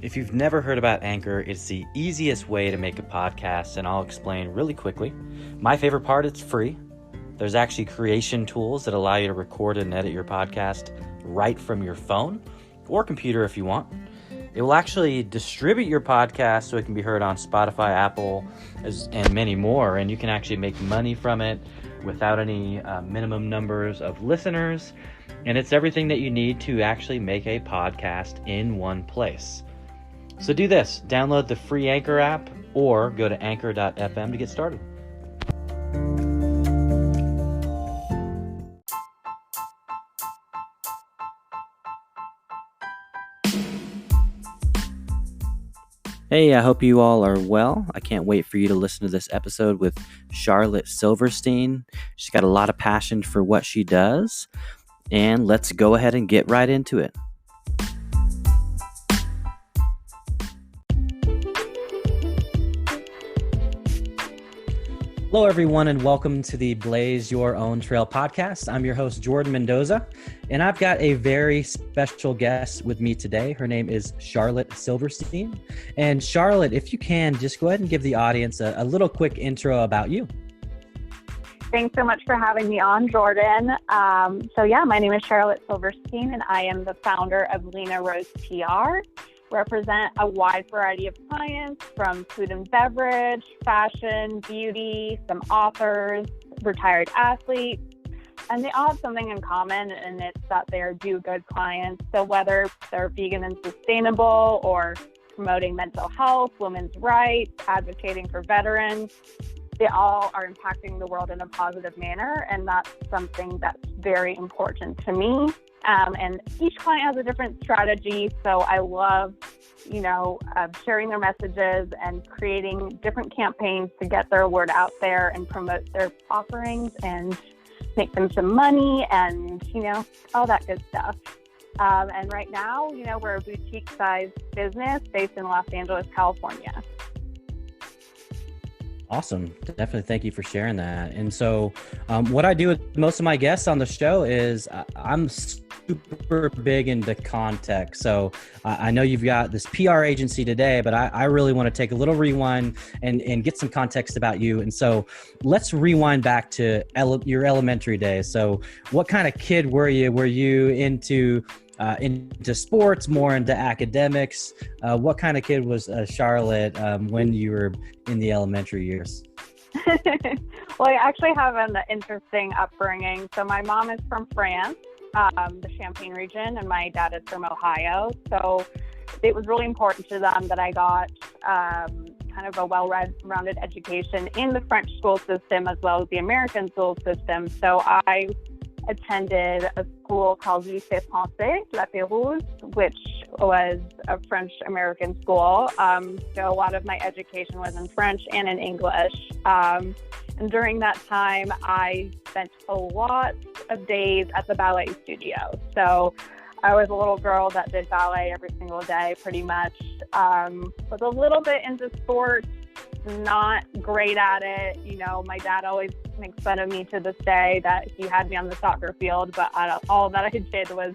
If you've never heard about Anchor, it's the easiest way to make a podcast, and I'll explain really quickly. My favorite part, it's free. There's actually creation tools that allow you to record and edit your podcast right from your phone or computer if you want. It will actually distribute your podcast so it can be heard on Spotify, Apple, and many more, and you can actually make money from it without any minimum numbers of listeners, and it's everything that you need to actually make a podcast in one place. So do this, download the free Anchor app or go to anchor.fm to get started. Hey, I hope you all are well. I can't wait for you to listen to this episode with Charlotte Silverstein. She's got a lot of passion for what she does, and let's go ahead and get right into it. Hello, everyone, and welcome to the Blaze Your Own Trail podcast. I'm your host, Jordan Mendoza, and I've got a very special guest with me today. Her name is Charlotte Silverstein. And Charlotte, if you can, just go ahead and give the audience a little quick intro about you. Thanks so much for having me on, Jordan. My name is Charlotte Silverstein, and I am the founder of Lena Rose PR. Represent a wide variety of clients from food and beverage, fashion, beauty, some authors, retired athletes, and they all have something in common, and it's that they're do-good clients. So whether they're vegan and sustainable or promoting mental health, women's rights, advocating for veterans, they all are impacting the world in a positive manner, and that's something that's very important to me. And each client has a different strategy, so I love, sharing their messages and creating different campaigns to get their word out there and promote their offerings and make them some money and, all that good stuff. And right now, we're a boutique-sized business based in Los Angeles, California. Awesome. Definitely. Thank you for sharing that. And so what I do with most of my guests on the show is I'm super big into context. So I know you've got this PR agency today, but I really want to take a little rewind and get some context about you. And so let's rewind back to your elementary days. So what kind of kid were you? Were you into sports, more into academics? What kind of kid was Charlotte when you were in the elementary years? Well, I actually have an interesting upbringing. So my mom is from France, the Champagne region, and my dad is from Ohio. So it was really important to them that I got kind of a well-rounded education in the French school system as well as the American school system. So I attended a school called Lycée Français, La Pérouse, which was a French-American school. So a lot of my education was in French and in English. And during that time, I spent a lot of days at the ballet studio. So I was a little girl that did ballet every single day, pretty much. Was a little bit into sports, not great at it. My dad always makes fun of me to this day that he had me on the soccer field, but all that I did was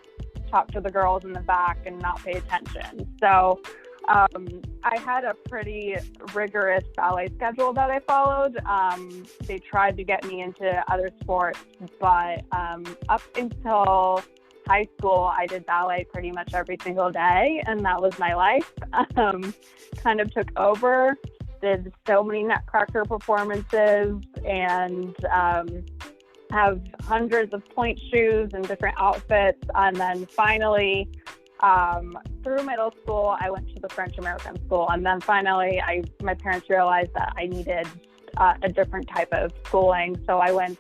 talk to the girls in the back and not pay attention. So I had a pretty rigorous ballet schedule that I followed. They tried to get me into other sports, but up until high school, I did ballet pretty much every single day, and that was my life. Kind of took over. Did so many Nutcracker performances and have hundreds of point shoes and different outfits. And then finally, through middle school, I went to the French American school. And then finally, my parents realized that I needed a different type of schooling. So I went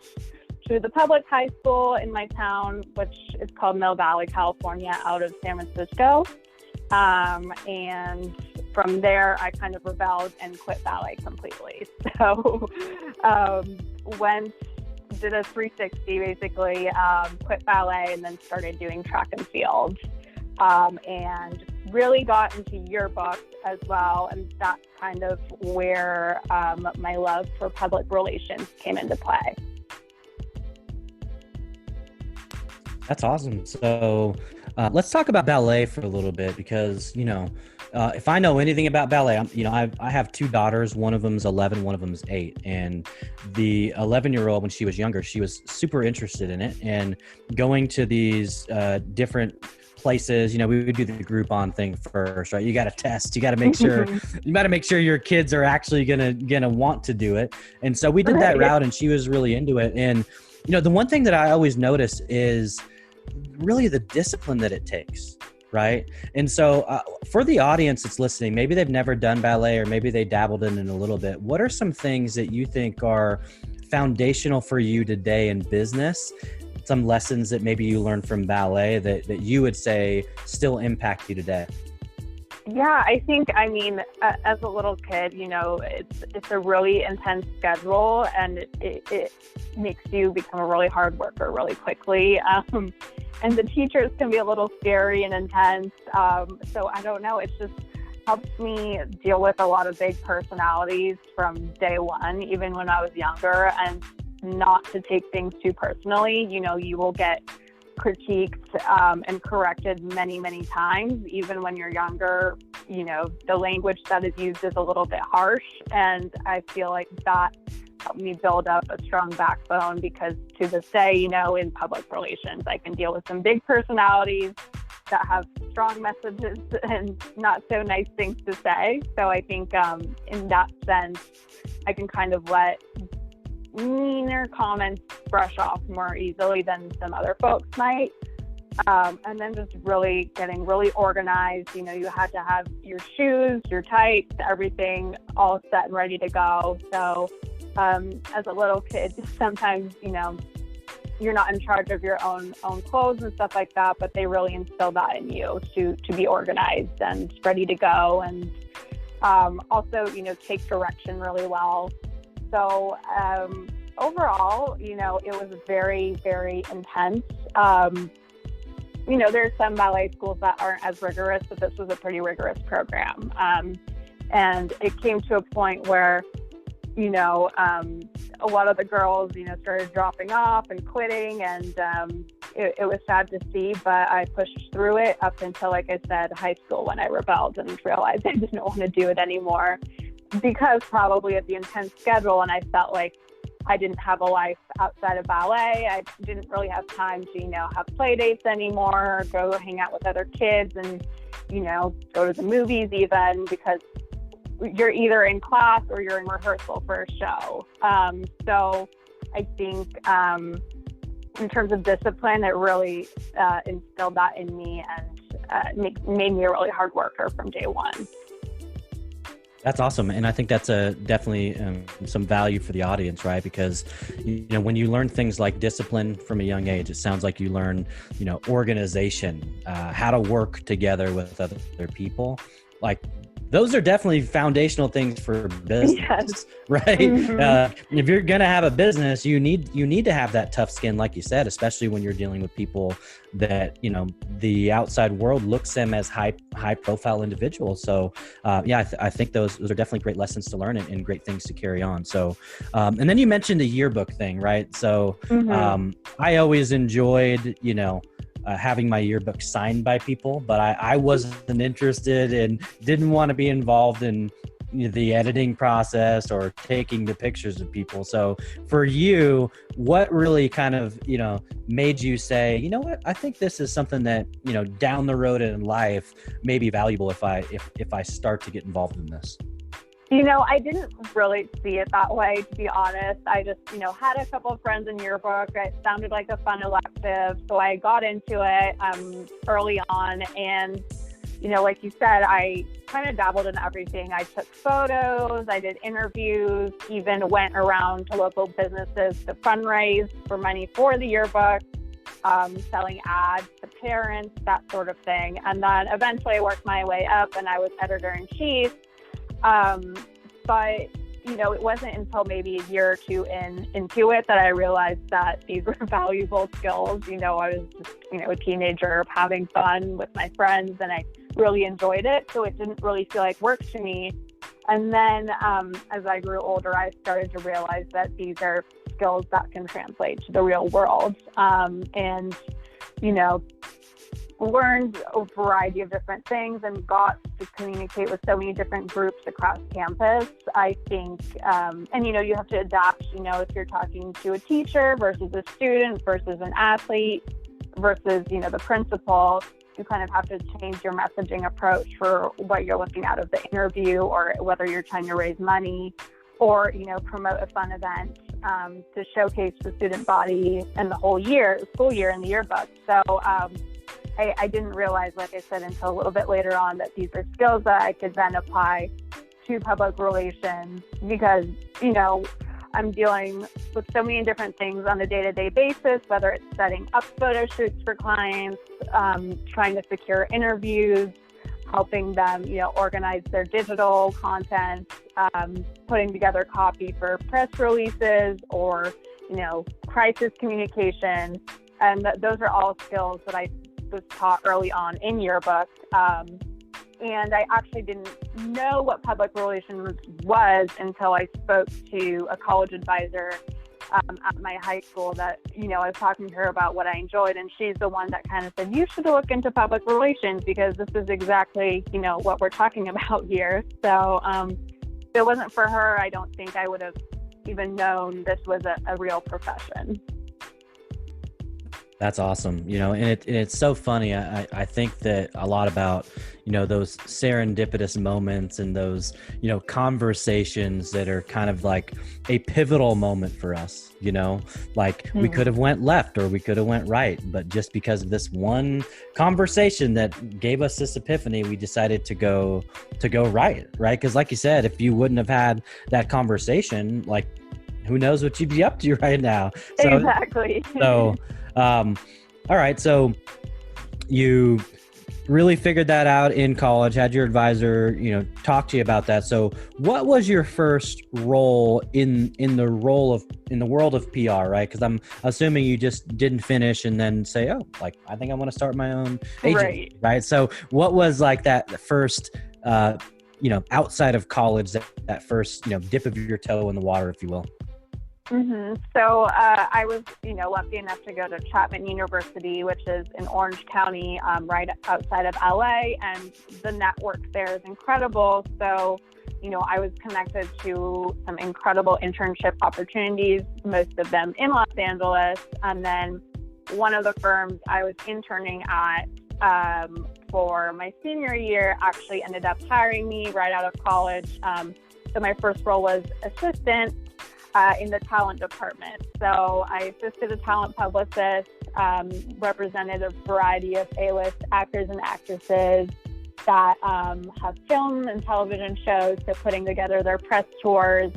to the public high school in my town, which is called Mill Valley, California, out of San Francisco. And from there, I kind of rebelled and quit ballet completely. So did a 360 basically, quit ballet and then started doing track and field. And really got into yearbook as well. And that's kind of where my love for public relations came into play. That's awesome. So let's talk about ballet for a little bit because, if I know anything about ballet, I have two daughters. One of them's 11, one of them's 8. And the 11-year-old, when she was younger, she was super interested in it, and going to these different places. We would do the Groupon thing first, right? You got to test. You got to make sure. You got to make sure your kids are actually gonna want to do it. And so we did that route, and she was really into it. And the one thing that I always notice is really the discipline that it takes, right? And so for the audience that's listening, maybe they've never done ballet, or maybe they dabbled in it a little bit. What are some things that you think are foundational for you today in business? Some lessons that maybe you learned from ballet that you would say still impact you today? Yeah, I think, as a little kid, it's a really intense schedule, and it makes you become a really hard worker really quickly. And the teachers can be a little scary and intense. So I don't know, it just helps me deal with a lot of big personalities from day one, even when I was younger, and not to take things too personally. You will get critiqued and corrected many, many times. Even when you're younger, the language that is used is a little bit harsh. And I feel like that helped me build up a strong backbone, because to this day, in public relations, I can deal with some big personalities that have strong messages and not so nice things to say. So I think in that sense, I can kind of let meaner comments brush off more easily than some other folks might. And then just really getting really organized. You had to have your shoes, your tights, everything all set and ready to go. So as a little kid, sometimes, you're not in charge of your own clothes and stuff like that, but they really instill that in you to be organized and ready to go. And also, take direction really well. So overall, it was very, very intense. There's some ballet schools that aren't as rigorous, but this was a pretty rigorous program. And it came to a point where, a lot of the girls, started dropping off and quitting, and it was sad to see, but I pushed through it up until, like I said, high school, when I rebelled and realized I didn't want to do it anymore, because probably of the intense schedule, and I felt like I didn't have a life outside of ballet. I didn't really have time to, have play dates anymore, or go hang out with other kids and, go to the movies even, because you're either in class or you're in rehearsal for a show. So I think in terms of discipline, it really instilled that in me, and made me a really hard worker from day one. That's awesome. And I think that's definitely some value for the audience, right? Because, when you learn things like discipline from a young age, it sounds like you learn, organization, how to work together with other people. Like, those are definitely foundational things for business, yes. Right? Mm-hmm. If you're going to have a business, you need to have that tough skin, like you said, especially when you're dealing with people that, the outside world looks them as high profile individuals. So, I think those are definitely great lessons to learn and great things to carry on. So, and then you mentioned the yearbook thing, right? So, I always enjoyed, having my yearbook signed by people, but I wasn't interested and didn't want to be involved in the editing process or taking the pictures of people. So for you, what really kind of, made you say, you know what, I think this is something that, down the road in life may be valuable if I start to get involved in this? I didn't really see it that way, to be honest. I just, had a couple of friends in yearbook. It sounded like a fun elective. So I got into it early on. And, like you said, I kind of dabbled in everything. I took photos, I did interviews, even went around to local businesses to fundraise for money for the yearbook, selling ads to parents, that sort of thing. And then eventually I worked my way up and I was editor-in-chief. But, it wasn't until maybe a year or two into it that I realized that these were valuable skills. I was just, a teenager having fun with my friends, and I really enjoyed it. So it didn't really feel like work to me. And then as I grew older, I started to realize that these are skills that can translate to the real world. And, learned a variety of different things and got to communicate with so many different groups across campus. I think, and you have to adapt, if you're talking to a teacher versus a student versus an athlete versus, the principal, you kind of have to change your messaging approach for what you're looking out of the interview, or whether you're trying to raise money or, promote a fun event to showcase the student body and the whole school year in the yearbook. So I didn't realize, like I said, until a little bit later on, that these are skills that I could then apply to public relations, because, I'm dealing with so many different things on a day-to-day basis, whether it's setting up photo shoots for clients, trying to secure interviews, helping them, organize their digital content, putting together copy for press releases, or, crisis communication. And those are all skills that I was taught early on in yearbook. And I actually didn't know what public relations was until I spoke to a college advisor at my high school that, I was talking to her about what I enjoyed. And she's the one that kind of said, you should look into public relations, because this is exactly, what we're talking about here. So if it wasn't for her, I don't think I would have even known this was a real profession. That's awesome. And it's so funny. I think that a lot about, those serendipitous moments and those, conversations that are kind of like a pivotal moment for us, we could have went left or we could have went right, but just because of this one conversation that gave us this epiphany, we decided to go right. Because like you said, if you wouldn't have had that conversation, like, who knows what you'd be up to right now. So, exactly. All right. So you really figured that out in college, had your advisor, talk to you about that. So what was your first role in the world of PR, right? Because I'm assuming you just didn't finish and then say, oh, like, I think I want to start my own agency, right? So what was like that first, outside of college, that first, dip of your toe in the water, if you will? Mm-hmm. So I was, lucky enough to go to Chapman University, which is in Orange County, right outside of LA, and the network there is incredible. So, I was connected to some incredible internship opportunities, most of them in Los Angeles. And then one of the firms I was interning at for my senior year actually ended up hiring me right out of college. So my first role was assistant in the talent department. So I assisted a talent publicist, represented a variety of A-list actors and actresses that have film and television shows, so putting together their press tours,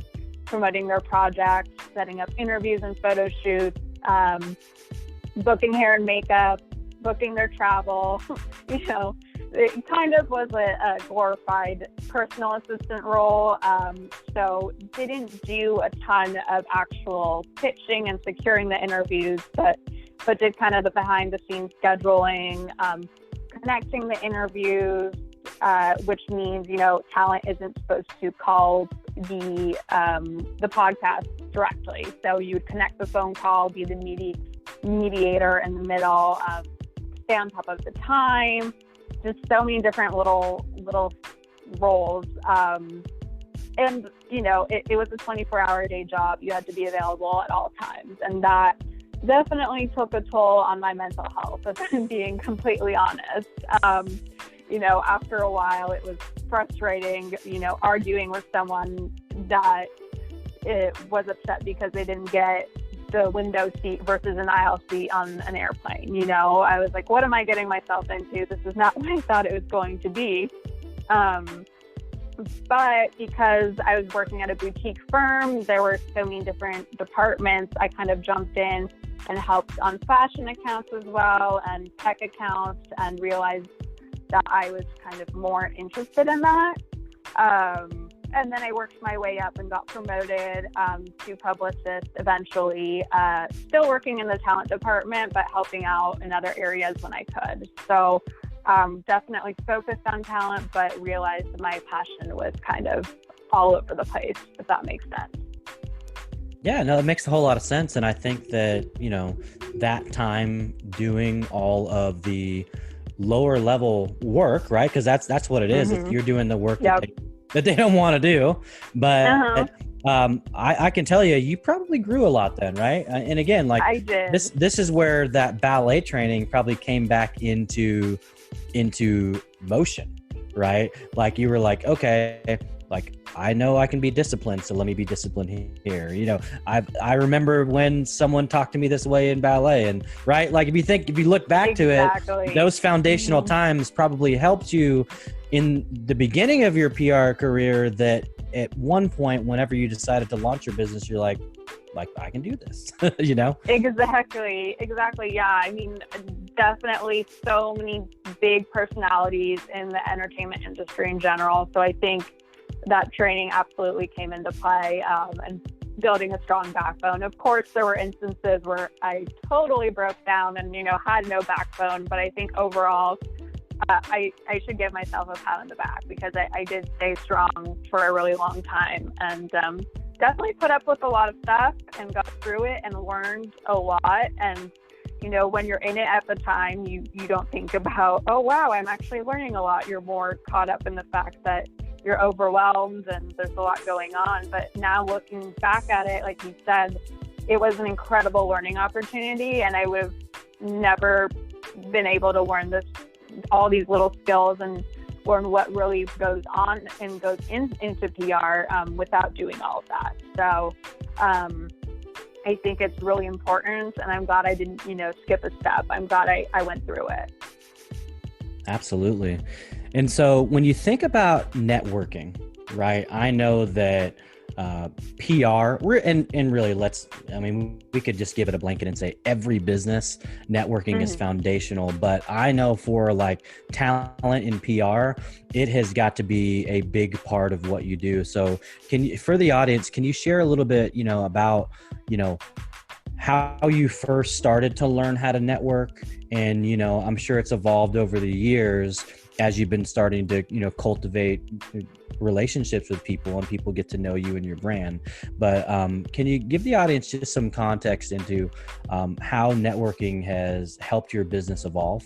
promoting their projects, setting up interviews and photo shoots, booking hair and makeup, booking their travel. It kind of was a glorified personal assistant role. So didn't do a ton of actual pitching and securing the interviews, but did kind of the behind the scenes scheduling, connecting the interviews, which means, talent isn't supposed to call the podcast directly. So you would connect the phone call, be the mediator in the middle, stay on top of the time. Just so many different little roles. And, it was a 24-hour day job. You had to be available at all times. And that definitely took a toll on my mental health, if I'm being completely honest. After a while, it was frustrating, arguing with someone that it was upset because they didn't get the window seat versus an aisle seat on an airplane. I was like, what am I getting myself into? This is not what I thought it was going to be. But because I was working at a boutique firm, there were so many different departments. I kind of jumped in and helped on fashion accounts as well, and tech accounts, and realized that I was kind of more interested in that. And then I worked my way up and got promoted to publicist eventually, still working in the talent department, but helping out in other areas when I could. So definitely focused on talent, but realized my passion was kind of all over the place, if that makes sense. Yeah, no, it makes a whole lot of sense. And I think that, that time doing all of the lower level work, right? Because that's what it is. Mm-hmm. You're doing the work Yep. that they don't want to do. But I can tell you probably grew a lot then, right? And again, like I did. This is where that ballet training probably came back into motion, right? Like you were like, okay, like I know I can be disciplined, so let me be disciplined here. You know, I remember when someone talked to me this way in ballet, and right, like if you look back to it, those foundational times probably helped you in the beginning of your PR career. That at one point, whenever you decided to launch your business, you're like I can do this, you know? Exactly. Yeah. I mean, definitely so many big personalities in the entertainment industry in general. So I think that training absolutely came into play, and building a strong backbone. Of course, there were instances where I totally broke down and, had no backbone, but I think overall, I should give myself a pat on the back because I did stay strong for a really long time, and definitely put up with a lot of stuff and got through it and learned a lot. And when you're in it at the time, you don't think about, oh wow, I'm actually learning a lot. You're more caught up in the fact that you're overwhelmed and there's a lot going on. But now looking back at it, like you said, it was an incredible learning opportunity, and I would have never been able to learn all these little skills and learn what really goes on and goes into PR without doing all of that. So I think it's really important, and I'm glad I didn't, skip a step. I'm glad I went through it. Absolutely. And so when you think about networking, right, I know that PR, and really we could just give it a blanket and say every business networking is foundational, but I know for like talent in PR, it has got to be a big part of what you do. So for the audience, can you share a little bit, about, how you first started to learn how to network? And, I'm sure it's evolved over the years as you've been starting to, cultivate relationships with people and people get to know you and your brand. But can you give the audience just some context into how networking has helped your business evolve?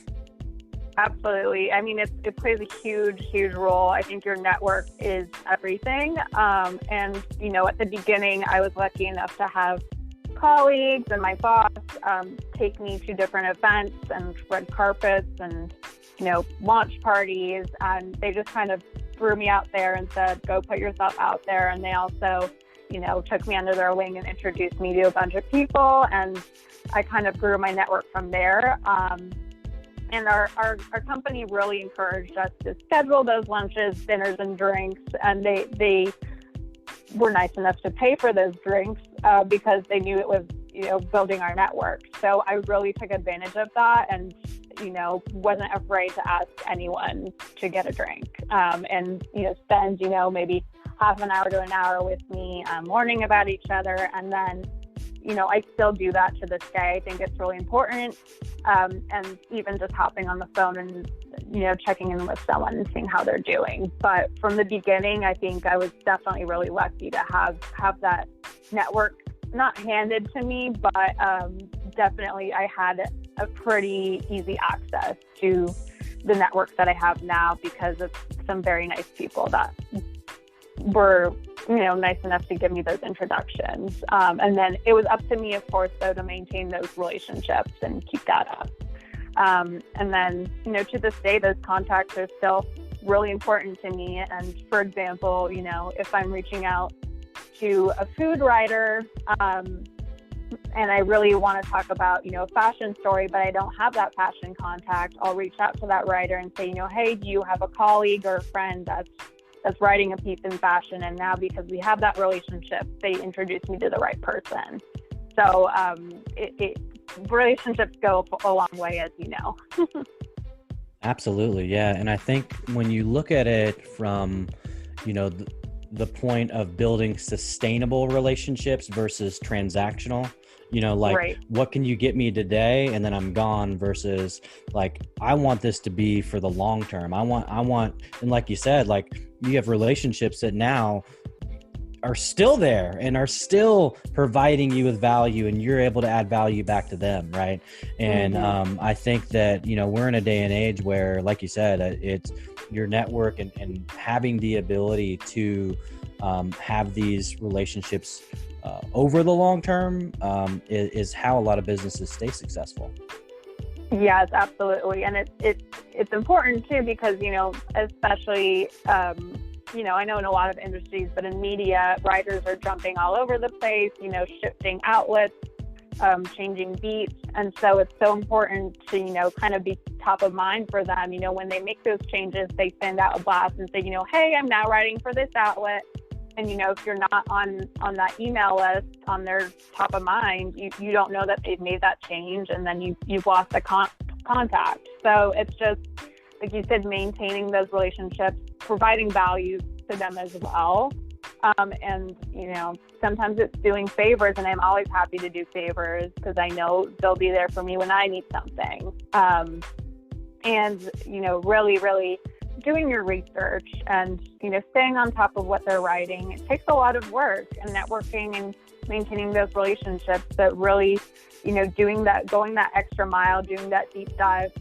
Absolutely. I mean, it plays a huge role. I think your network is everything. And, at the beginning, I was lucky enough to have colleagues and my boss take me to different events and red carpets and, launch parties. And they just kind of threw me out there and said, go put yourself out there. And they also, took me under their wing and introduced me to a bunch of people. And I kind of grew my network from there. And our company really encouraged us to schedule those lunches, dinners, and drinks. And they were nice enough to pay for those drinks because they knew it was, building our network. So I really took advantage of that and, wasn't afraid to ask anyone to get a drink and, spend, maybe half an hour to an hour with me learning about each other. And then, I still do that to this day. I think it's really important. And even just hopping on the phone and, checking in with someone and seeing how they're doing. But from the beginning, I think I was definitely really lucky to have that network not handed to me, but definitely I had a pretty easy access to the network that I have now because of some very nice people that were, nice enough to give me those introductions. And then it was up to me, of course, though, to maintain those relationships and keep that up. And then, to this day, those contacts are still really important to me. And for example, if I'm reaching out to a food writer, and I really want to talk about, a fashion story, but I don't have that fashion contact, I'll reach out to that writer and say, hey, do you have a colleague or a friend that's writing a piece in fashion? And now because we have that relationship, they introduce me to the right person. So relationships go a long way, as you know. Absolutely. Yeah. And I think when you look at it from, the point of building sustainable relationships versus transactional, Right. What can you get me today and then I'm gone versus like, I want this to be for the long term. I want, and like you said, like you have relationships that now are still there and are still providing you with value, and you're able to add value back to them, right? And I think that, we're in a day and age where, like you said, it's your network and having the ability to have these relationships over the long term is how a lot of businesses stay successful. Yes, absolutely. And it's important too, because, especially, I know in a lot of industries, but in media, writers are jumping all over the place, shifting outlets, changing beats. And so it's so important to, kind of be top of mind for them. When they make those changes, they send out a blast and say, hey, I'm now writing for this outlet. And, if you're not on that email list, on their top of mind, you don't know that they've made that change, and then you've lost the contact. So it's just, like you said, maintaining those relationships, providing value to them as well. And, sometimes it's doing favors, and I'm always happy to do favors because I know they'll be there for me when I need something. And, really, really doing your research and, staying on top of what they're writing. It takes a lot of work, and networking and maintaining those relationships, but really, going that extra mile, doing that deep dive,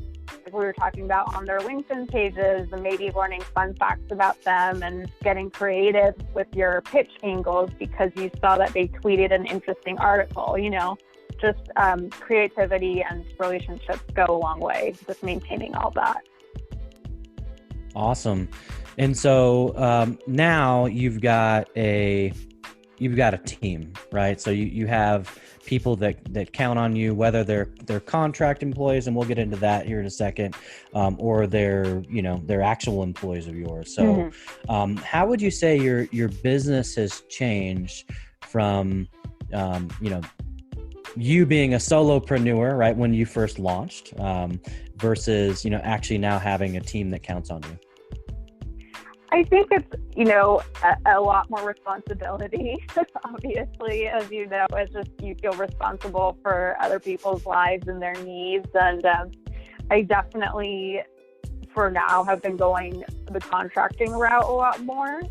like we were talking about, on their LinkedIn pages, and maybe learning fun facts about them and getting creative with your pitch angles because you saw that they tweeted an interesting article. Just creativity and relationships go a long way, just maintaining all that. Awesome. And so now you've got a team, right? So you have people that count on you, whether they're contract employees, and we'll get into that here in a second, or they're actual employees of yours. So how would you say your business has changed from you being a solopreneur, right, when you first launched, versus actually now having a team that counts on you? I think it's, a lot more responsibility, obviously, as you know. It's just, you feel responsible for other people's lives and their needs. And I definitely, for now, have been going the contracting route a lot more,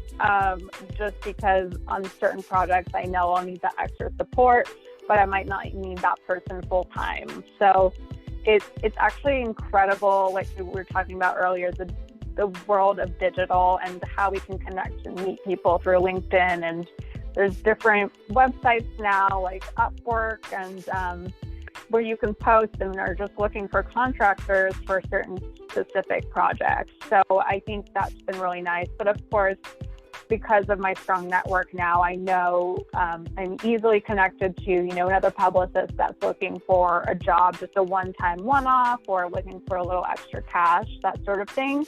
just because on certain projects, I know I'll need that extra support, but I might not need that person full time. So it's actually incredible, like we were talking about earlier, the world of digital and how we can connect and meet people through LinkedIn. And there's different websites now, like Upwork, and where you can post and are just looking for contractors for certain specific projects. So I think that's been really nice. But of course, because of my strong network now, I know I'm easily connected to, another publicist that's looking for a job, just a one-time one-off, or looking for a little extra cash, that sort of thing.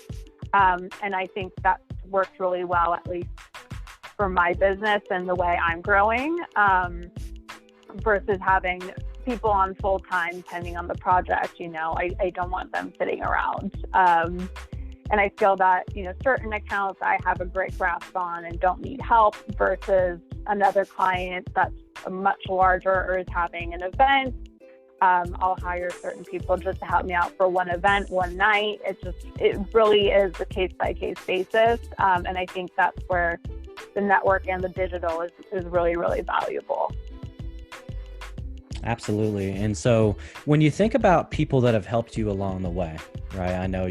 And I think that works really well, at least for my business and the way I'm growing, versus having people on full-time depending on the project. I don't want them sitting around. And I feel that, certain accounts I have a great grasp on and don't need help, versus another client that's much larger or is having an event. I'll hire certain people just to help me out for one event, one night. It really is a case-by-case basis. And I think that's where the network and the digital is really, really valuable. Absolutely. And so when you think about people that have helped you along the way, right? I know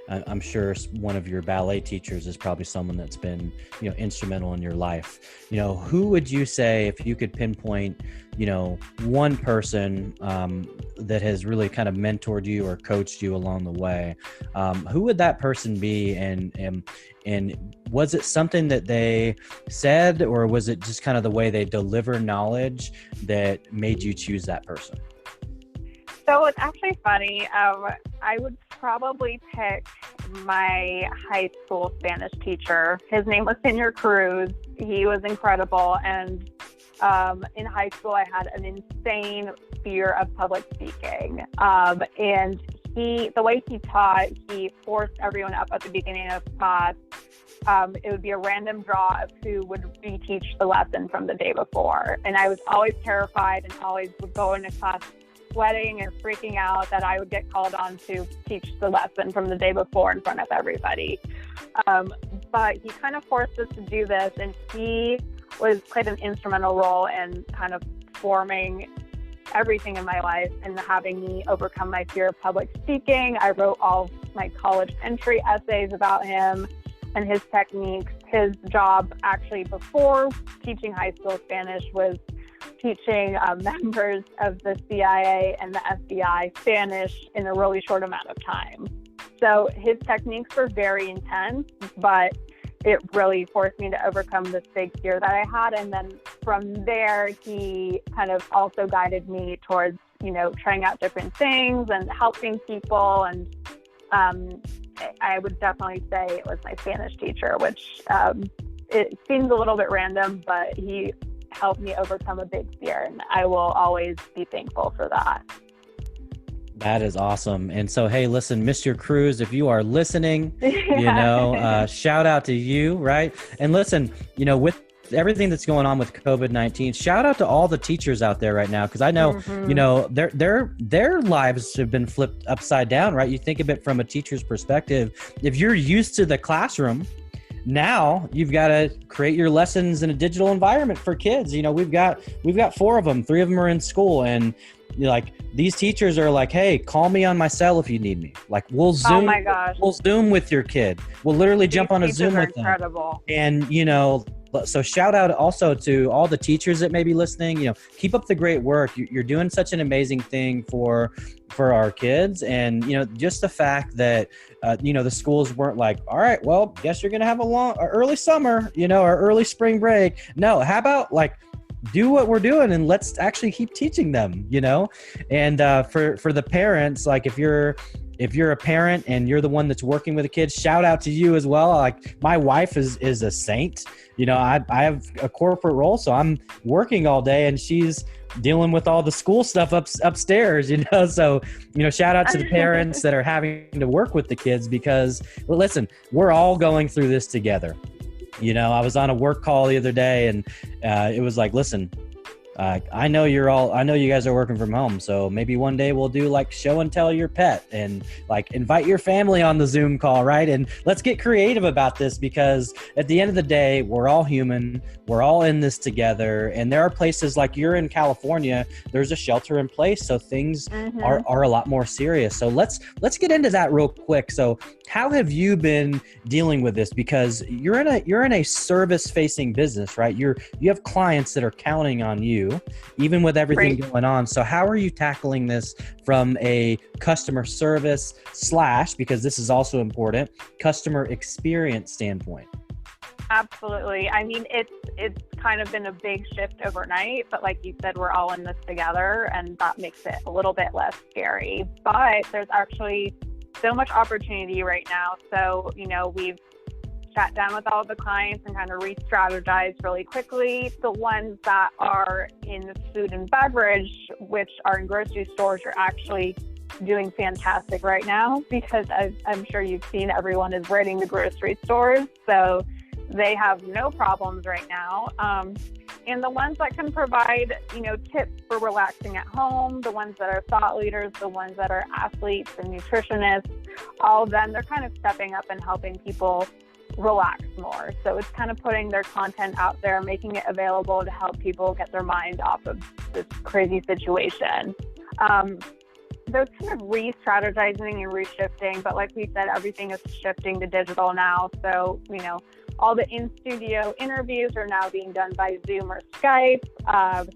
I'm sure one of your ballet teachers is probably someone that's been, instrumental in your life. Who would you say, if you could pinpoint, one person that has really kind of mentored you or coached you along the way, who would that person be? And was it something that they said, or was it just kind of the way they deliver knowledge that made you choose that person? So it's actually funny. I would probably pick my high school Spanish teacher. His name was Senor Cruz. He was incredible. And in high school, I had an insane fear of public speaking. And the way he taught, he forced everyone up at the beginning of class. It would be a random draw of who would reteach the lesson from the day before. And I was always terrified and always would go into class sweating and freaking out that I would get called on to teach the lesson from the day before in front of everybody. But he kind of forced us to do this, and he played an instrumental role in kind of forming everything in my life and having me overcome my fear of public speaking. I wrote all of my college entry essays about him and his techniques. His job actually before teaching high school Spanish was teaching members of the CIA and the FBI Spanish in a really short amount of time. So his techniques were very intense, but it really forced me to overcome this big fear that I had. And then from there, he kind of also guided me towards, trying out different things and helping people. And I would definitely say it was my Spanish teacher, which it seems a little bit random, but he helped me overcome a big fear. And I will always be thankful for that. That is awesome. And so, hey, listen, Mr. Cruz, if you are listening, shout out to you, right? And listen, with everything that's going on with COVID-19, shout out to all the teachers out there right now, because I know, their lives have been flipped upside down, right? You think of it from a teacher's perspective. If you're used to the classroom, now you've got to create your lessons in a digital environment for kids. We've got 4 of them, 3 of them are in school, and these teachers are like, hey, call me on my cell if you need me. We'll Zoom. Oh my gosh. We'll Zoom with your kid. We'll literally jump on a Zoom with them. Incredible. And so shout out also to all the teachers that may be listening. Keep up the great work. You're doing such an amazing thing for our kids. And just the fact that the schools weren't like, all right, well, guess you're gonna have a early summer, or early spring break. No, how about do what we're doing and let's actually keep teaching them, and for the parents, if you're a parent and you're the one that's working with the kids, shout out to you as well. My wife is a saint. I have a corporate role, so I'm working all day and she's dealing with all the school stuff upstairs, so, shout out to the parents that are having to work with the kids, because, well, listen, we're all going through this together. I was on a work call the other day and it was like, listen, I know you guys are working from home, so maybe one day we'll do show and tell your pet and invite your family on the Zoom call, right? And let's get creative about this, because at the end of the day, we're all human. We're all in this together. And there are places like you're in California, there's a shelter in place. So things are a lot more serious. So let's get into that real quick. So how have you been dealing with this? Because you're in a service facing business, right? You have clients that are counting on you, even with everything going on. So how are you tackling this from a customer service / because this is also important, customer experience standpoint? Absolutely. I mean, it's kind of been a big shift overnight, but like you said, we're all in this together, and that makes it a little bit less scary. But there's actually so much opportunity right now. So, we've sat down with all the clients and kind of re-strategized really quickly. The ones that are in food and beverage, which are in grocery stores, are actually doing fantastic right now, because I'm sure you've seen, everyone is raiding the grocery stores. So they have no problems right now. And the ones that can provide, tips for relaxing at home, the ones that are thought leaders, the ones that are athletes and nutritionists, all of them, they're kind of stepping up and helping people relax more. So it's kind of putting their content out there, making it available to help people get their mind off of this crazy situation. They're kind of re-strategizing and re-shifting, but like we said, everything is shifting to digital now. So, all the in-studio interviews are now being done by Zoom or Skype.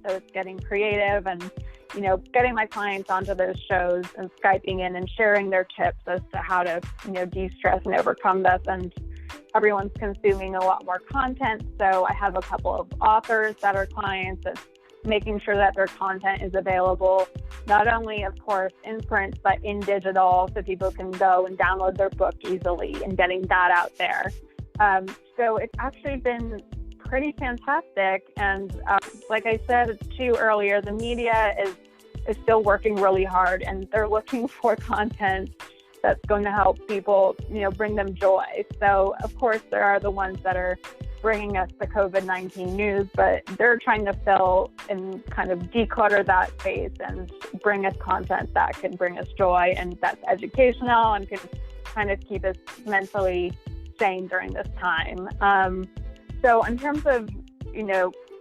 So it's getting creative and, getting my clients onto those shows and Skyping in and sharing their tips as to how to, de-stress and overcome this. And everyone's consuming a lot more content. So I have a couple of authors that are clients that's making sure that their content is available, not only, of course, in print, but in digital, so people can go and download their book easily, and getting that out there. So it's actually been pretty fantastic. And like I said too earlier, the media is still working really hard, and they're looking for content that's going to help people, bring them joy. So of course there are the ones that are bringing us the COVID-19 news, but they're trying to fill and kind of declutter that space and bring us content that can bring us joy and that's educational and can kind of keep us mentally sane during this time. So in terms of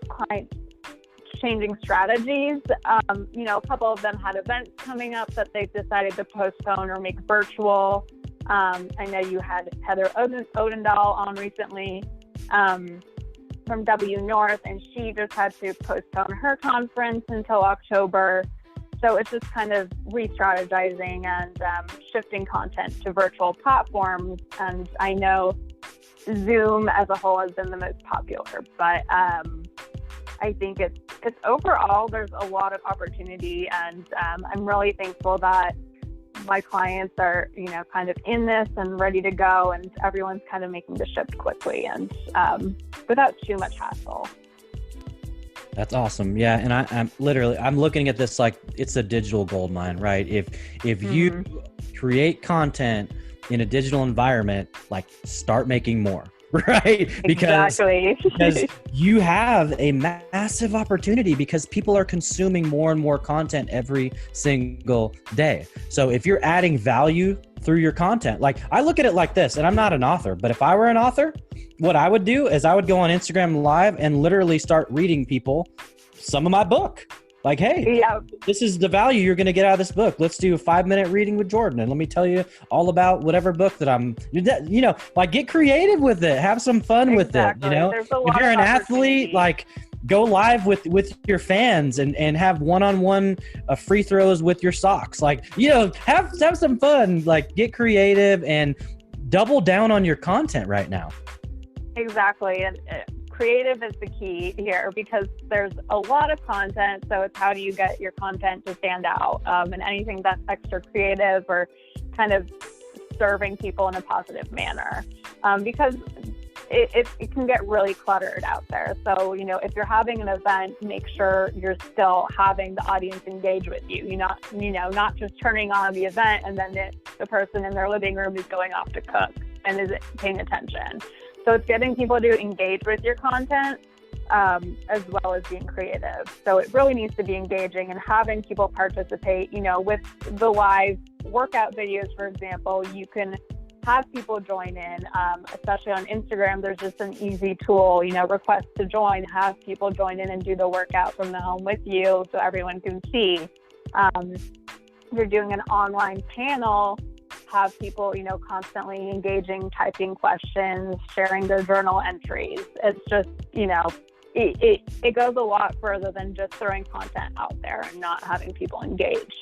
clients changing strategies. A couple of them had events coming up that they've decided to postpone or make virtual. I know you had Heather Odendahl on recently from W North, and she just had to postpone her conference until October. So it's just kind of re-strategizing and shifting content to virtual platforms. And I know Zoom as a whole has been the most popular, but I think it's overall, there's a lot of opportunity, and I'm really thankful that my clients are, kind of in this and ready to go, and everyone's kind of making the shift quickly and without too much hassle. That's awesome. Yeah. And I'm looking at this like it's a digital gold mine, right? If you create content in a digital environment, like start making more. Right? Because you have a massive opportunity because people are consuming more and more content every single day. So if you're adding value through your content, like I look at it like this, and I'm not an author, but if I were an author, what I would do is I would go on Instagram Live and literally start reading people some of my book. Like, hey, this is the value you're going to get out of this book. Let's do a 5-minute reading with Jordan. And let me tell you all about whatever book that I'm, like get creative with it. Have some fun with it. If you're an athlete, like go live with your fans and have one-on-one free throws with your socks. Like, have some fun, like get creative and double down on your content right now. Exactly. And creative is the key here because there's a lot of content. So it's how do you get your content to stand out, and anything that's extra creative or kind of serving people in a positive manner, because it can get really cluttered out there. So, if you're having an event, make sure you're still having the audience engage with you. Not just turning on the event and then the person in their living room is going off to cook and isn't paying attention. So it's getting people to engage with your content, as well as being creative. So it really needs to be engaging and having people participate. With the live workout videos, for example, you can have people join in, especially on Instagram. There's just an easy tool, request to join, have people join in and do the workout from the home with you so everyone can see. You're doing an online panel, have people, constantly engaging, typing questions, sharing their journal entries. It's just, it goes a lot further than just throwing content out there and not having people engage.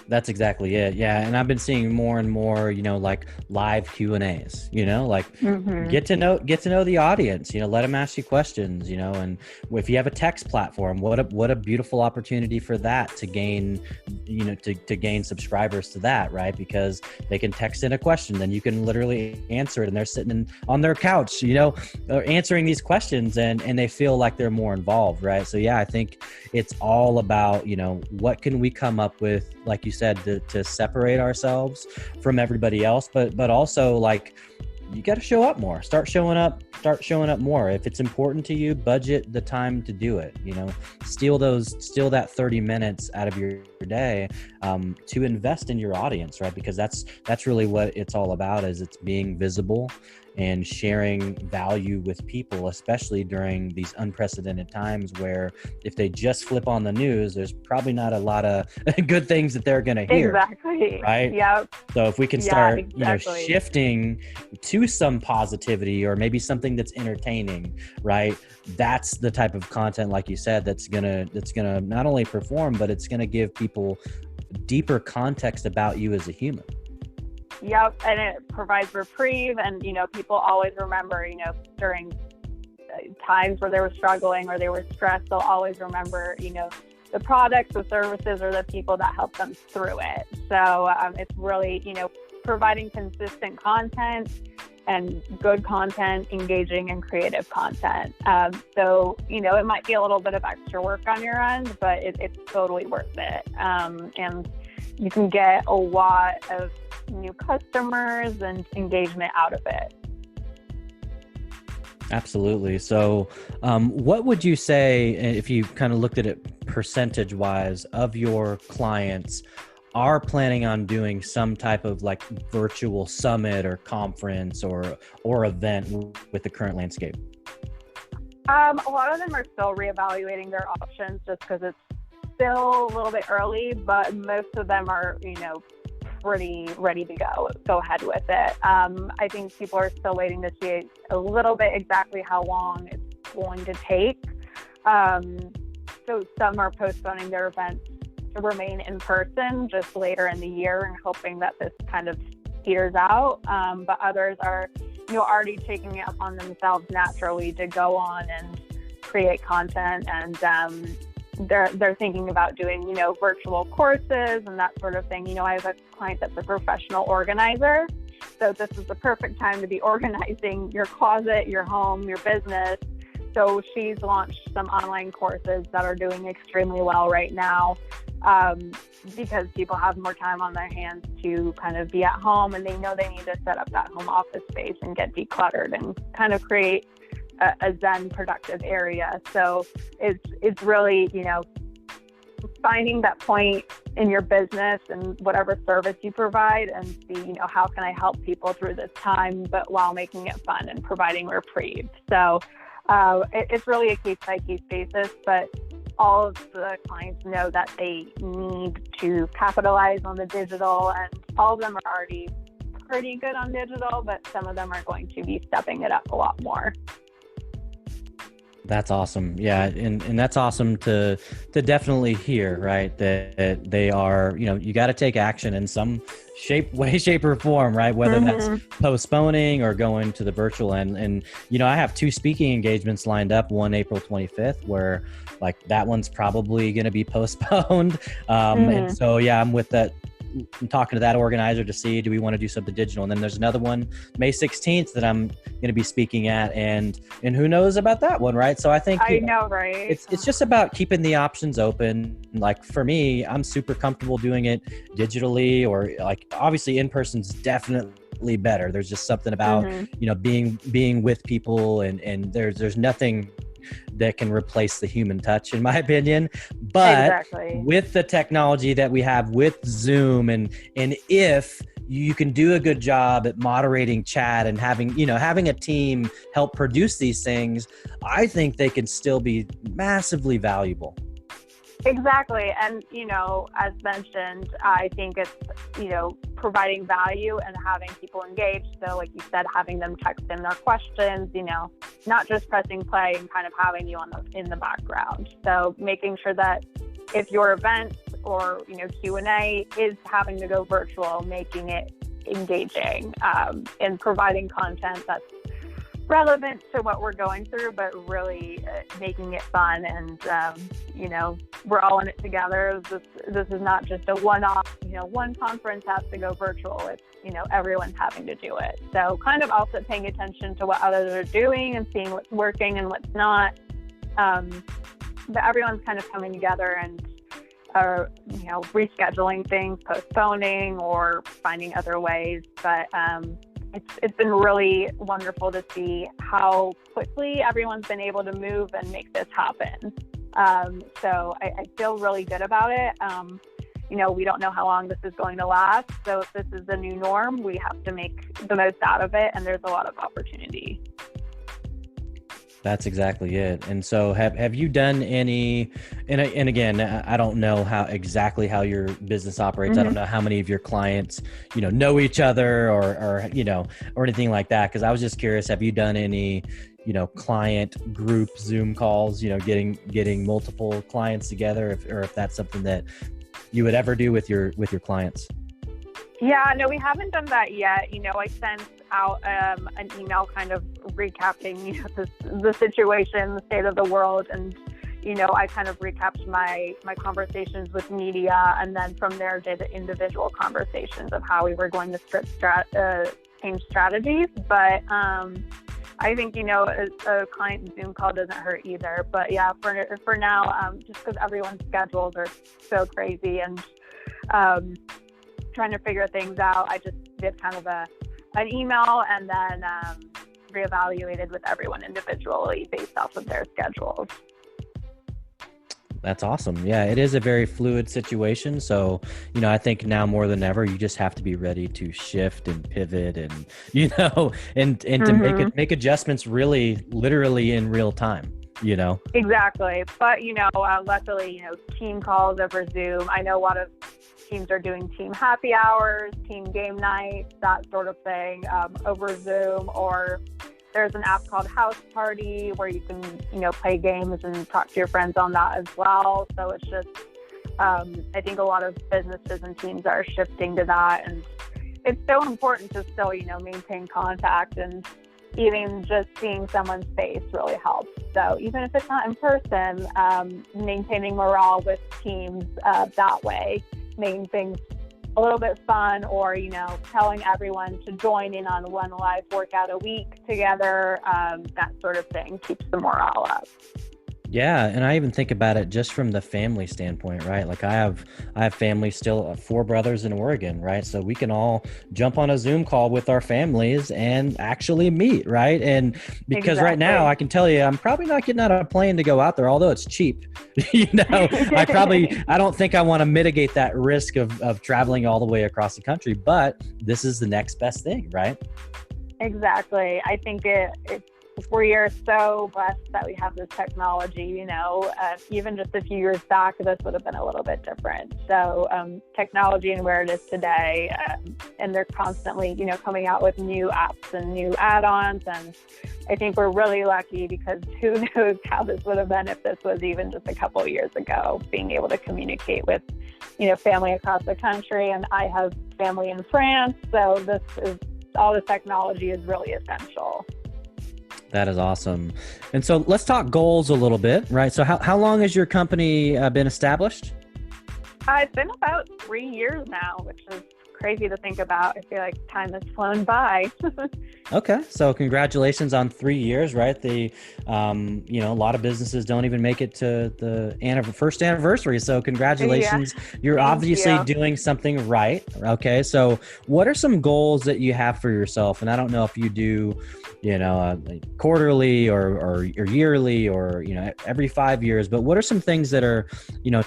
That's exactly it. Yeah. And I've been seeing more and more, like live Q&As, get to know the audience, let them ask you questions, and if you have a text platform, what a beautiful opportunity for that to gain, to gain subscribers to that, right? Because they can text in a question, then you can literally answer it and they're sitting on their couch, answering these questions and they feel like they're more involved, right? So yeah, I think it's all about, what can we come up with, like you said, to separate ourselves from everybody else, but also like you got to show up more, start showing up more. If it's important to you, budget the time to do it, steal that 30 minutes out of your day to invest in your audience, right? Because that's really what it's all about, is it's being visible and sharing value with people, especially during these unprecedented times where if they just flip on the news, there's probably not a lot of good things that they're going to hear. Exactly. Right. Yep. So if we can start, shifting to some positivity or maybe something that's entertaining, right? That's the type of content, like you said, that's gonna not only perform, but it's gonna give people deeper context about you as a human. Yep, and it provides reprieve, and people always remember, during times where they were struggling or they were stressed, they'll always remember, the products, the services, or the people that help them through it. So it's really, providing consistent content and good content, engaging and creative content. So, it might be a little bit of extra work on your end, but it's totally worth it. And you can get a lot of new customers and engagement out of it. Absolutely. So what would you say, if you kind of looked at it percentage wise, of your clients are planning on doing some type of like virtual summit or conference or event with the current landscape? A lot of them are still reevaluating their options just because it's still a little bit early, but most of them are, pretty ready to go ahead with it. I think people are still waiting to see a little bit exactly how long it's going to take. So some are postponing their events to remain in person just later in the year and hoping that this kind of peters out. But others are, already taking it upon themselves naturally to go on and create content, and they're thinking about doing, virtual courses and that sort of thing. I have a client that's a professional organizer, so this is the perfect time to be organizing your closet, your home, your business. So she's launched some online courses that are doing extremely well right now, because people have more time on their hands to kind of be at home, and they know they need to set up that home office space and get decluttered and kind of create a zen productive area. So it's really, finding that point in your business and whatever service you provide and see, how can I help people through this time, but while making it fun and providing reprieve. So it's really a case-by-case basis, but all of the clients know that they need to capitalize on the digital, and all of them are already pretty good on digital, but some of them are going to be stepping it up a lot more. That's awesome. Yeah. And that's awesome to definitely hear, right? That they are, you got to take action in some way, shape or form, right? Whether that's postponing or going to the virtual end. And, I have 2 speaking engagements lined up, one April 25th, where like that one's probably going to be postponed. And so, yeah, I'm talking to that organizer to see, do we want to do something digital? And then there's another one, May 16th, that I'm going to be speaking at, and who knows about that one, right? So I think right? It's just about keeping the options open. Like for me, I'm super comfortable doing it digitally, or like obviously in person's definitely better. There's just something about being with people, and there's nothing that can replace the human touch, in my opinion. But with the technology that we have with Zoom, and if you can do a good job at moderating chat and having a team help produce these things, I think they can still be massively valuable. Exactly. And, as mentioned, I think it's, providing value and having people engaged. So like you said, having them text in their questions, not just pressing play and kind of having you in the background. So making sure that if your event or, Q&A is having to go virtual, making it engaging, and providing content that's relevant to what we're going through, but really making it fun. And, we're all in it together. This is not just a one-off, one conference has to go virtual. It's, everyone's having to do it. So kind of also paying attention to what others are doing and seeing what's working and what's not. But everyone's kind of coming together and, rescheduling things, postponing or finding other ways. But, it's been really wonderful to see how quickly everyone's been able to move and make this happen. So I feel really good about it. We don't know how long this is going to last. So if this is the new norm, we have to make the most out of it. And there's a lot of opportunity. That's exactly it. And so have you done any, and again, I don't know exactly how your business operates. I don't know how many of your clients, know each other or anything like that. Cause I was just curious, have you done any, client group Zoom calls, getting multiple clients together, if that's something that you would ever do with your clients? Yeah, no, we haven't done that yet. I sent out an email kind of recapping, the situation, the state of the world. And, I kind of recapped my conversations with media, and then from there did individual conversations of how we were going to change strategies. But I think, a client Zoom call doesn't hurt either. But yeah, for now, just because everyone's schedules are so crazy and trying to figure things out, I just did kind of an email and then reevaluated with everyone individually based off of their schedules. That's awesome. Yeah, it is a very fluid situation. So, I think now more than ever, you just have to be ready to shift and pivot and, and to make adjustments really literally in real time. you know? Exactly. But, luckily, team calls over Zoom. I know a lot of teams are doing team happy hours, team game nights, that sort of thing, over Zoom, or there's an app called House Party where you can, play games and talk to your friends on that as well. So it's just, I think a lot of businesses and teams are shifting to that. And it's so important to still, maintain contact, and even just seeing someone's face really helps. So even if it's not in person, maintaining morale with teams that way, making things a little bit fun, or, telling everyone to join in on one live workout a week together, that sort of thing keeps the morale up. Yeah. And I even think about it just from the family standpoint, right? Like I have family still, 4 brothers in Oregon, right? So we can all jump on a Zoom call with our families and actually meet, right? And because Right now I can tell you, I'm probably not getting out of a plane to go out there, although it's cheap. I don't think I want to mitigate that risk of traveling all the way across the country, but this is the next best thing, right? Exactly. I think we are so blessed that we have this technology, even just a few years back, this would have been a little bit different. So technology and where it is today, and they're constantly, coming out with new apps and new add-ons. And I think we're really lucky, because who knows how this would have been if this was even just a couple of years ago, being able to communicate with, family across the country. And I have family in France. So all the technology is really essential. That is awesome. And so let's talk goals a little bit, right? So how long has your company been established? It's been about 3 years now, which is crazy to think about. I feel like time has flown by. Okay. So congratulations on 3 years, right? A lot of businesses don't even make it to the first anniversary. So congratulations. Yeah. You're obviously doing something right. Okay. So what are some goals that you have for yourself? And I don't know if you do, quarterly or yearly or, every 5 years, but what are some things that are,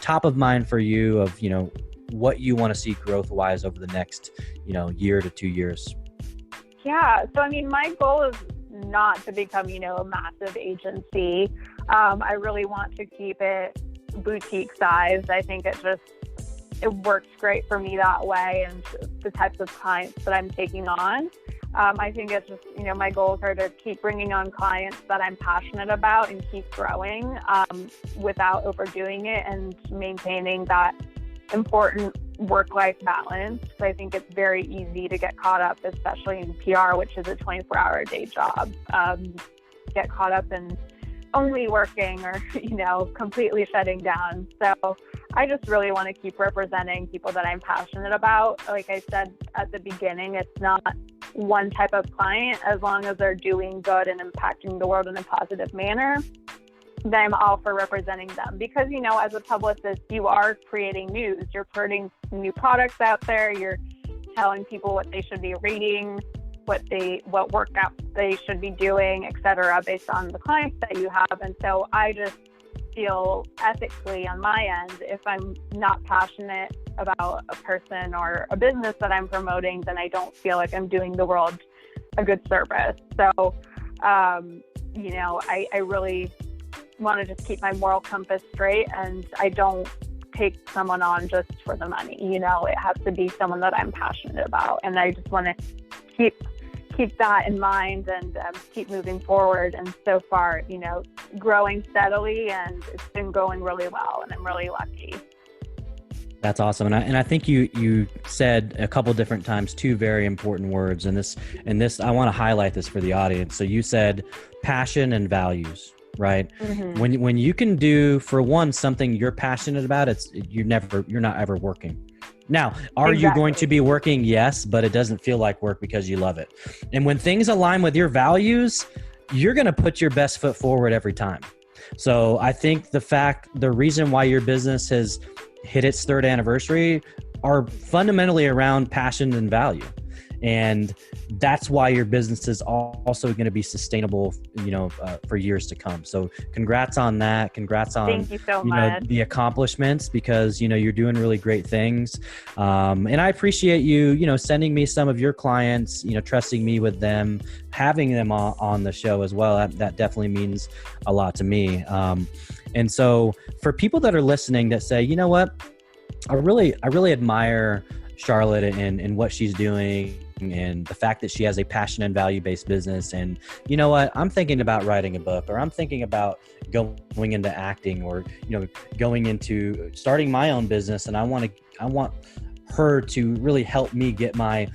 top of mind for you of, what you want to see growth wise over the next, year to 2 years? Yeah. So, my goal is not to become, a massive agency. I really want to keep it boutique sized. I think it works great for me that way, and the types of clients that I'm taking on. I think it's just, my goals are to keep bringing on clients that I'm passionate about and keep growing without overdoing it, and maintaining that important work-life balance. So I think it's very easy to get caught up, especially in PR, which is a 24-hour day job, get caught up in only working or, completely shutting down. So I just really want to keep representing people that I'm passionate about. Like I said at the beginning, it's not one type of client. As long as they're doing good and impacting the world in a positive manner, then I'm all for representing them. Because, as a publicist, you are creating news. You're putting new products out there. You're telling people what they should be reading, what workouts they should be doing, et cetera, based on the clients that you have. And so I just feel ethically on my end, if I'm not passionate about a person or a business that I'm promoting, then I don't feel like I'm doing the world a good service. So, I really want to just keep my moral compass straight, and I don't take someone on just for the money. It has to be someone that I'm passionate about, and I just want to keep that in mind and keep moving forward. And so far, growing steadily, and it's been going really well, and I'm really lucky. That's awesome. And I think you said a couple different times 2 very important words, and this I want to highlight this for the audience. So you said passion and values. Right. Mm-hmm. When you can do, for one, something you're passionate about, you're not ever working. Now, are you going to be working? Yes, but it doesn't feel like work because you love it. And when things align with your values, you're going to put your best foot forward every time. So I think the reason why your business has hit its 3rd anniversary are fundamentally around passion and value. And that's why your business is also going to be sustainable, for years to come. So congrats on that. Congrats on, Thank you so much. The accomplishments, because, you're doing really great things. And I appreciate you, sending me some of your clients, trusting me with them, having them on the show as well. That definitely means a lot to me. And so for people that are listening that say, you know what, I really admire Charlotte and what she's doing, and the fact that she has a passion and value-based business. And you know what, I'm thinking about writing a book, or I'm thinking about going into acting, or, going into starting my own business. And I want her to really help me get my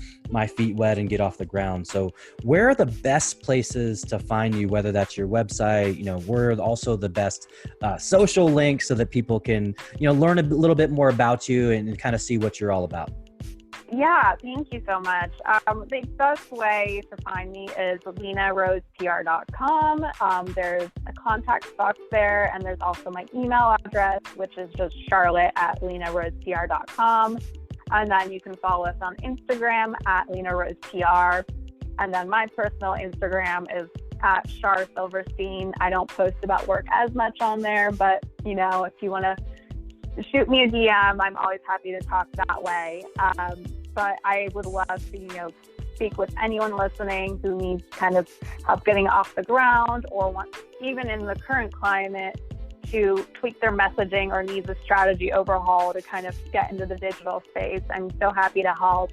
feet wet and get off the ground. So where are the best places to find you, whether that's your website, where are also the best social links so that people can, learn a little bit more about you and kind of see what you're all about? Yeah, thank you so much. The best way to find me is LenaRosePR.com. There's a contact box there, and there's also my email address, which is just Charlotte@LenaRosePR.com. And then you can follow us on Instagram at LenaRosePR. And then my personal Instagram is at Charlotte Silverstein. I don't post about work as much on there, but, if you want to shoot me a DM, I'm always happy to talk that way. But I would love to, speak with anyone listening who needs kind of help getting off the ground, or wants, even in the current climate, to tweak their messaging or needs a strategy overhaul to kind of get into the digital space. I'm so happy to help.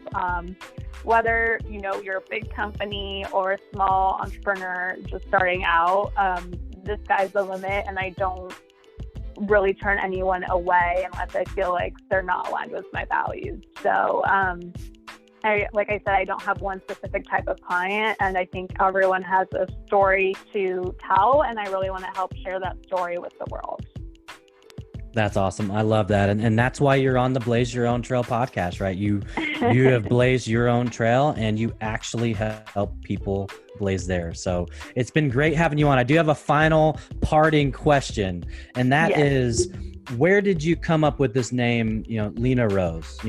Whether, you're a big company or a small entrepreneur just starting out, the sky's the limit, and I don't really turn anyone away unless I feel like they're not aligned with my values. So, like I said, I don't have one specific type of client, and I think everyone has a story to tell, and I really want to help share that story with the world. That's awesome. I love that. And that's why you're on the Blaze Your Own Trail podcast, right? You have blazed your own trail, and you actually help people blaze theirs. So it's been great having you on. I do have a final parting question, and that is, where did you come up with this name, Lena Rose?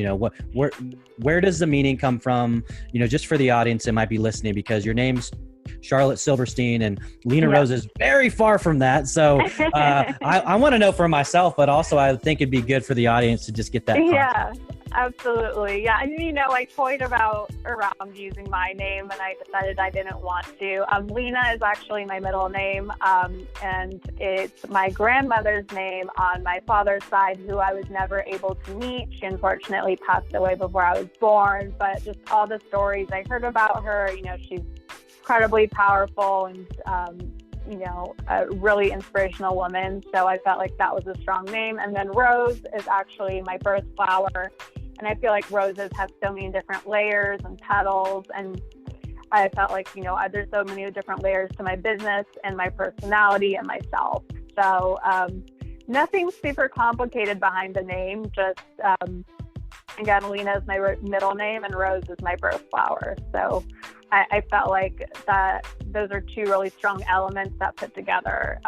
Where does the meaning come from? Just for the audience that might be listening, because your name's Charlotte Silverstein, and Lena Rose is very far from that. So I want to know for myself, but also I think it'd be good for the audience to just get that context. Yeah, absolutely. Yeah, and I toyed around using my name, and I decided I didn't want to. Lena is actually my middle name, and it's my grandmother's name on my father's side, who I was never able to meet. She unfortunately passed away before I was born, but just all the stories I heard about her, she's incredibly powerful and, a really inspirational woman. So I felt like that was a strong name. And then Rose is actually my birth flower. And I feel like roses have so many different layers and petals. And I felt like, there's so many different layers to my business and my personality and myself. So nothing super complicated behind the name. Just, again, Lena is my middle name, and Rose is my birth flower. So I felt like that those are two really strong elements that put together,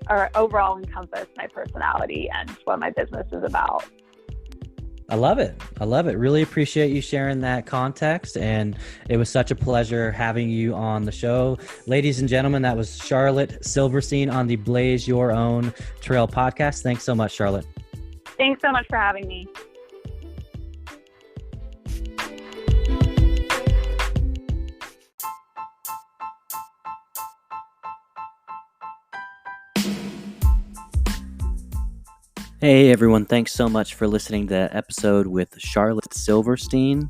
or overall encompass my personality and what my business is about. I love it. Really appreciate you sharing that context. And it was such a pleasure having you on the show. Ladies and gentlemen, that was Charlotte Silverstein on the Blaze Your Own Trail podcast. Thanks so much, Charlotte. Thanks so much for having me. Hey everyone, thanks so much for listening to that episode with Charlotte Silverstein.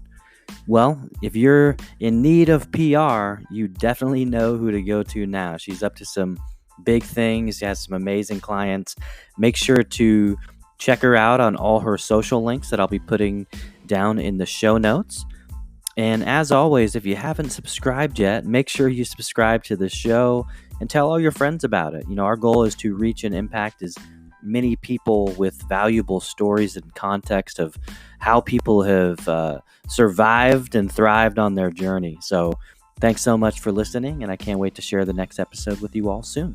Well, if you're in need of PR, you definitely know who to go to now. She's up to some big things. She has some amazing clients. Make sure to check her out on all her social links that I'll be putting down in the show notes. And as always, if you haven't subscribed yet, make sure you subscribe to the show and tell all your friends about it. Our goal is to reach and impact as many people with valuable stories and context of how people have survived and thrived on their journey. So thanks so much for listening, and I can't wait to share the next episode with you all soon.